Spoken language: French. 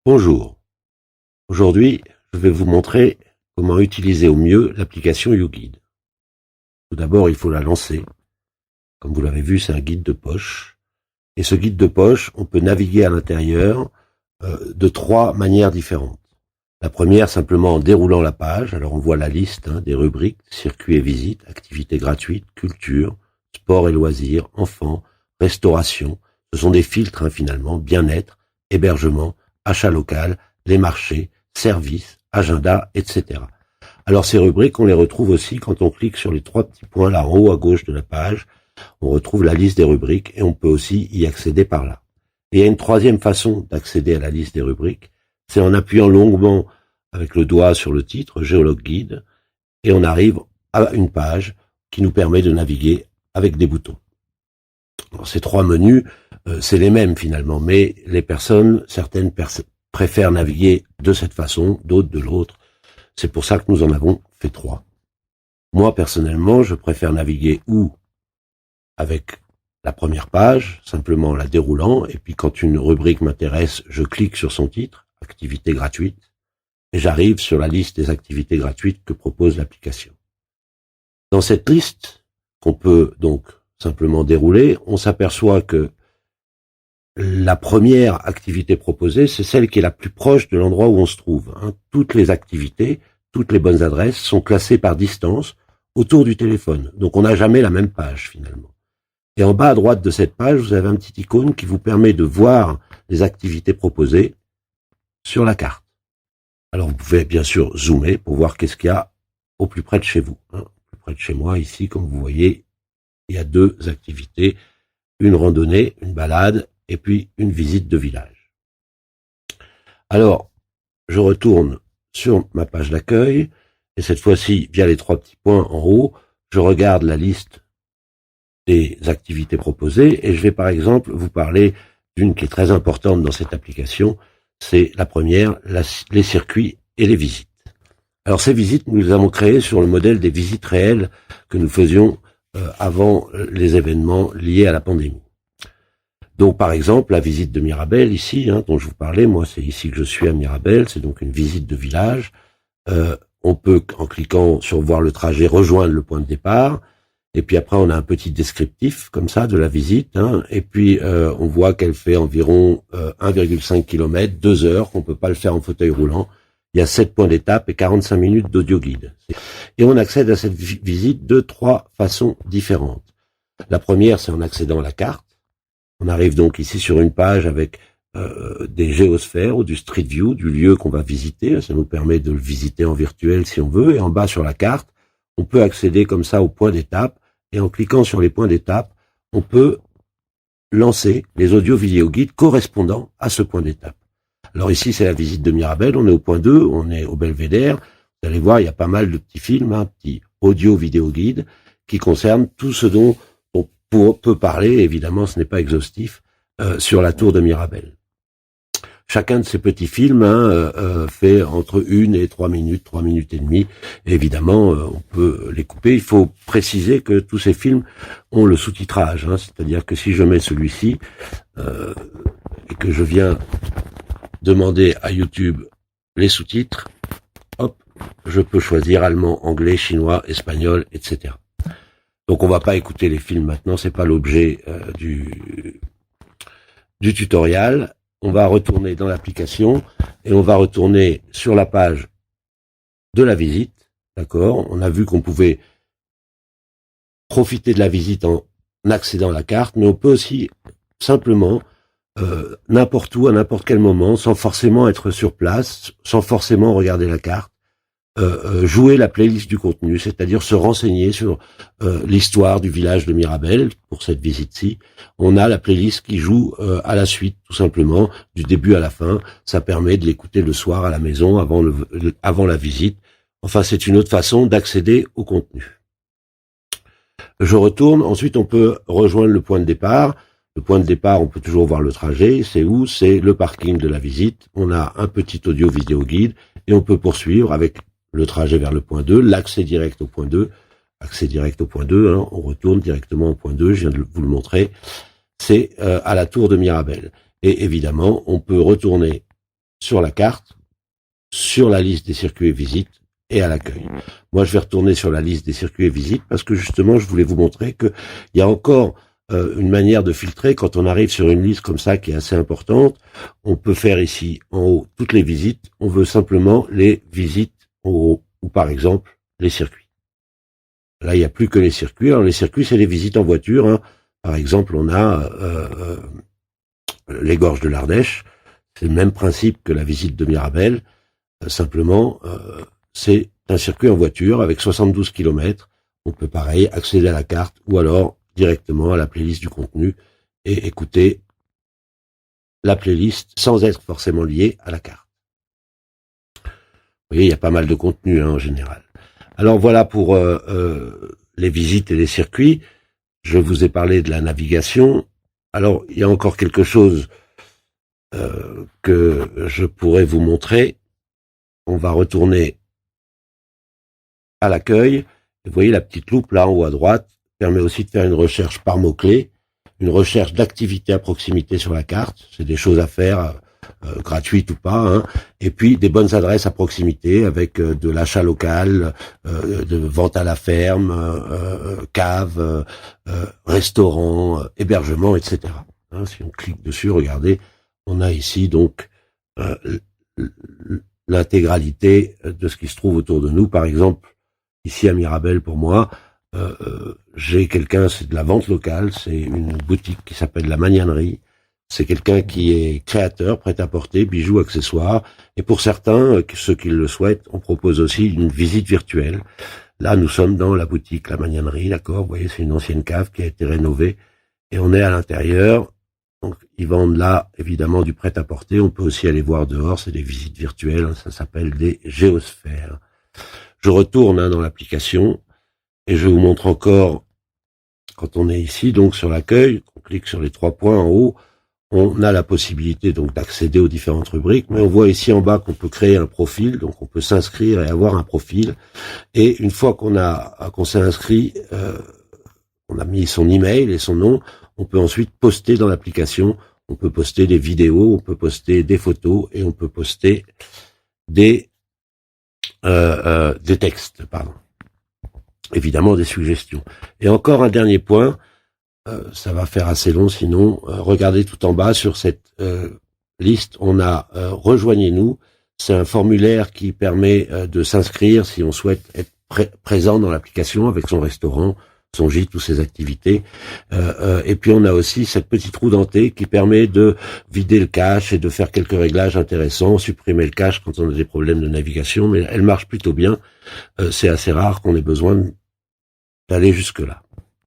Bonjour, aujourd'hui je vais vous montrer comment utiliser au mieux l'application YouGuide. Tout d'abord il faut la lancer. Comme vous l'avez vu, c'est un guide de poche. Et ce guide de poche, on peut naviguer à l'intérieur de trois manières différentes. La première, simplement en déroulant la page. Alors on voit la liste des rubriques, circuits et visites, activités gratuites, culture, sport et loisirs, enfants, restauration. Ce sont des filtres finalement, bien-être, hébergement, achat local, les marchés, services, agenda, etc. Alors ces rubriques, on les retrouve aussi quand on clique sur les trois petits points là en haut à gauche de la page. On retrouve la liste des rubriques et on peut aussi y accéder par là. Et il y a une troisième façon d'accéder à la liste des rubriques, c'est en appuyant longuement avec le doigt sur le titre, Géologue Guide, et on arrive à une page qui nous permet de naviguer avec des boutons. Alors, ces trois menus, c'est les mêmes finalement, mais certaines préfèrent naviguer de cette façon, d'autres de l'autre. C'est pour ça que nous en avons fait trois. Moi, personnellement, je préfère naviguer ou avec la première page, simplement la déroulant, et puis quand une rubrique m'intéresse, je clique sur son titre, activité gratuite, et j'arrive sur la liste des activités gratuites que propose l'application. Dans cette liste, qu'on peut donc simplement dérouler, on s'aperçoit que la première activité proposée, c'est celle qui est la plus proche de l'endroit où on se trouve. Toutes les activités, toutes les bonnes adresses sont classées par distance autour du téléphone. Donc on n'a jamais la même page finalement. Et en bas à droite de cette page, vous avez un petit icône qui vous permet de voir les activités proposées sur la carte. Alors vous pouvez bien sûr zoomer pour voir qu'est-ce qu'il y a au plus près de chez vous. Au plus près de chez moi, ici, comme vous voyez, il y a deux activités, une randonnée, une balade, et puis une visite de village. Alors, je retourne sur ma page d'accueil, et cette fois-ci, via les trois petits points en haut, je regarde la liste des activités proposées, et je vais par exemple vous parler d'une qui est très importante dans cette application, c'est la première, les circuits et les visites. Alors ces visites, nous les avons créées sur le modèle des visites réelles que nous faisions avant les événements liés à la pandémie. Donc par exemple, la visite de Mirabel ici, dont je vous parlais, moi c'est ici que je suis à Mirabel, c'est donc une visite de village. On peut, en cliquant sur voir le trajet, rejoindre le point de départ. Et puis après, on a un petit descriptif comme ça de la visite. Et puis, on voit qu'elle fait environ 1,5 km, 2 heures, qu'on peut pas le faire en fauteuil roulant. Il y a 7 points d'étape et 45 minutes d'audio guide. Et on accède à cette visite de trois façons différentes. La première, c'est en accédant à la carte. On arrive donc ici sur une page avec des géosphères ou du Street View, du lieu qu'on va visiter. Ça nous permet de le visiter en virtuel si on veut. Et en bas sur la carte, on peut accéder comme ça aux points d'étape. Et en cliquant sur les points d'étape, on peut lancer les audio-vidéo guides correspondant à ce point d'étape. Alors ici, c'est la visite de Mirabel, on est au point 2, on est au Belvédère. Vous allez voir, il y a pas mal de petits films, petits audio-vidéo guides qui concernent tout ce dont on peut parler. Évidemment, ce n'est pas exhaustif, sur la tour de Mirabel. Chacun de ces petits films fait entre 1 et 3 minutes, 3 minutes et demie. Et évidemment, on peut les couper. Il faut préciser que tous ces films ont le sous-titrage. C'est-à-dire que si je mets celui-ci et que je viens demander à YouTube les sous-titres, hop, je peux choisir allemand, anglais, chinois, espagnol, etc. Donc on va pas écouter les films maintenant, c'est pas l'objet du tutoriel. On va retourner dans l'application et on va retourner sur la page de la visite. D'accord ? On a vu qu'on pouvait profiter de la visite en accédant à la carte, mais on peut aussi simplement, n'importe où, à n'importe quel moment, sans forcément être sur place, sans forcément regarder la carte, jouer la playlist du contenu, c'est-à-dire se renseigner sur l'histoire du village de Mirabel. Pour cette visite-ci, on a la playlist qui joue à la suite, tout simplement, du début à la fin. Ça permet de l'écouter le soir à la maison, avant la visite. Enfin, c'est une autre façon d'accéder au contenu. Je retourne, ensuite on peut rejoindre le point de départ. Le point de départ, on peut toujours voir le trajet. C'est où? C'est le parking de la visite. On a un petit audio-vidéo guide et on peut poursuivre avec le trajet vers le point 2, l'accès direct au point 2. Accès direct au point 2, on retourne directement au point 2, je viens de vous le montrer. C'est à la tour de Mirabel. Et évidemment, on peut retourner sur la carte, sur la liste des circuits et visites et à l'accueil. Moi, je vais retourner sur la liste des circuits et visites parce que justement, je voulais vous montrer que il y a encore une manière de filtrer quand on arrive sur une liste comme ça qui est assez importante. On peut faire ici en haut toutes les visites. On veut simplement les visites en haut ou par exemple les circuits. Là, il n'y a plus que les circuits. Alors les circuits, c'est les visites en voiture. Hein. Par exemple, on a les gorges de l'Ardèche. C'est le même principe que la visite de Mirabel. Simplement, c'est un circuit en voiture avec 72 km. On peut pareil accéder à la carte ou alors directement à la playlist du contenu et écouter la playlist sans être forcément lié à la carte. Vous voyez, il y a pas mal de contenu en général. Alors voilà pour les visites et les circuits. Je vous ai parlé de la navigation. Alors, il y a encore quelque chose que je pourrais vous montrer. On va retourner à l'accueil. Vous voyez la petite loupe là en haut à droite permet aussi de faire une recherche par mots-clés, une recherche d'activités à proximité sur la carte. C'est des choses à faire gratuites ou pas. Hein. Et puis des bonnes adresses à proximité avec de l'achat local, de vente à la ferme, cave, restaurant, hébergement, etc. Hein, si on clique dessus, regardez, on a ici donc l'intégralité de ce qui se trouve autour de nous. Par exemple, ici à Mirabel, pour moi, j'ai quelqu'un, c'est de la vente locale, c'est une boutique qui s'appelle La Magnanerie. C'est quelqu'un qui est créateur, prêt-à-porter, bijoux, accessoires. Et pour certains, ceux qui le souhaitent, on propose aussi une visite virtuelle. Là, nous sommes dans la boutique La Magnanerie, d'accord. Vous voyez, c'est une ancienne cave qui a été rénovée. Et on est à l'intérieur. Donc, ils vendent là, évidemment, du prêt-à-porter. On peut aussi aller voir dehors. C'est des visites virtuelles. Ça s'appelle des géosphères. Je retourne dans l'application et je vous montre encore, quand on est ici, donc sur l'accueil, on clique sur les 3 points en haut, on a la possibilité donc d'accéder aux différentes rubriques, mais on voit ici en bas qu'on peut créer un profil, donc on peut s'inscrire et avoir un profil. Et une fois qu'on s'est inscrit, on a mis son email et son nom, on peut ensuite poster dans l'application. On peut poster des vidéos, on peut poster des photos et on peut poster des textes, pardon. Évidemment des suggestions. Et encore un dernier point, ça va faire assez long sinon, regardez tout en bas sur cette liste, on a rejoignez-nous, c'est un formulaire qui permet de s'inscrire si on souhaite être présent dans l'application avec son restaurant, son gîte ou ses activités. Et puis on a aussi cette petite roue dentée qui permet de vider le cache et de faire quelques réglages intéressants, supprimer le cache quand on a des problèmes de navigation, mais elle marche plutôt bien. C'est assez rare qu'on ait besoin d'aller jusque-là.